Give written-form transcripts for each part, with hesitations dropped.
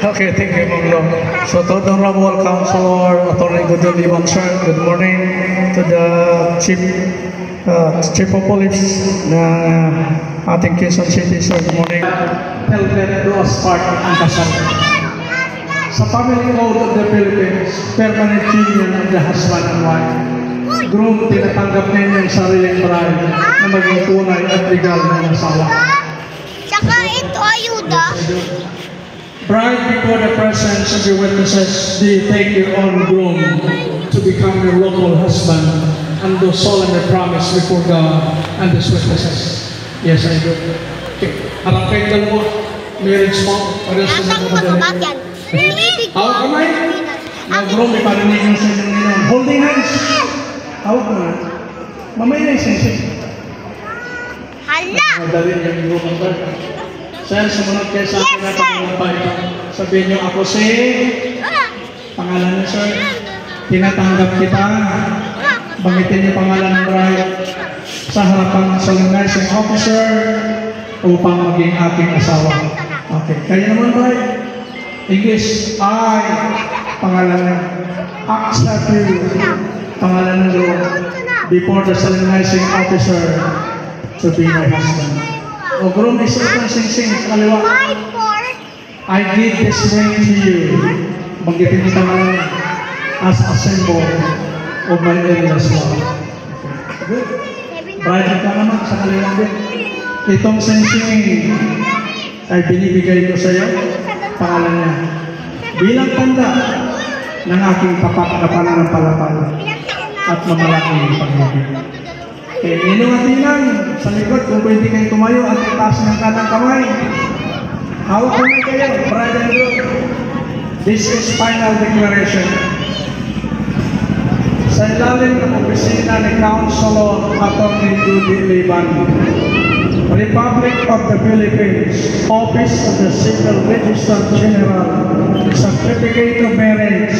Okay, thank you, Ma'am Lo. So, to the Honorable Councilor, Attorney Godon Ivan Sir, good morning to the Chief of Police na ating Quezon City, sir. Good morning. Tell them to as part ang kasal. Sa family code of the Philippines, permanent union of the husband and wife. Groom, tinatanggap niya yung sariling bride na maging tunay at legal na asawa. Saka ito, ayuda. Bride, before the presence of your witnesses, do you take your own groom to become your lawful husband and do solemnly promise before God and His witnesses? Yes, I do. Okay. Harap kayo dalawa. Marriage mo. Pares na Nasaan ako mo madali. yan? Hawak kamay. Mga groom, may parinig mo sa inyong ninong. Holding hands. Hawak mo na. Mamaya na isensin. Hala! Madali yung groom ang bar. Sir, sumunod kayo sa akin na pangalampay. Sabihin niyo, ako si... Pangalan niyo, sir. Tinatanggap kita. Bangitin niyo pangalan ng bride sa harapan ng solemnizing officer upang maging aking asawa. Okay. Kaya naman, bride. English, I. Pangalan niyo. Accept you. Pangalan niyo. Before the solemnizing officer to be my husband. O groom, isa itong sing-sing sa kaliwa. I give this ring to you. Banggitin niyo naman as a symbol of my endless love. Good. Bride ka naman sa kaliwang din. Itong sing-sing ay binibigay ko sa iyo. Pangalan niya. Bilang tanda ng aking tapat na pananampalataya at mamalaking pag-ibig. Okay, inuhatinan sa likod kung pwede kayo tumayo at itaas ng kanang kamay. Hawak kamay kayo, bride and groom. This is final declaration. Sa ilalim ng opisina ni Councilor Atty. Judy Liban, Republic of the Philippines, Office of the Civil Register General, Certificate of Marriage,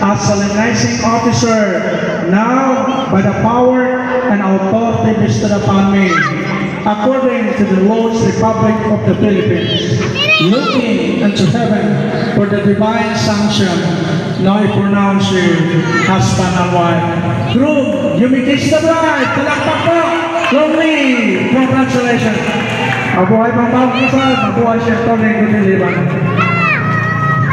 as solemnizing officer, now by the power and authority vested upon me, according to the Lord's Republic of the Philippines, looking into heaven for the divine sanction, now I pronounce you husband and wife. Groom, you may kiss the bride. Talakpak po. Lovely. Congratulations. Mabuhay pang bawang kasal. Mabuhay siya ito ng Gutiliban.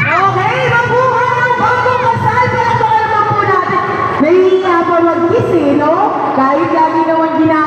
Okay, mabuhay ang bagong kasal. Palakpakan naman po natin. Nahihinga pa mag-kiss no? Kahit lagi naman ginagawa.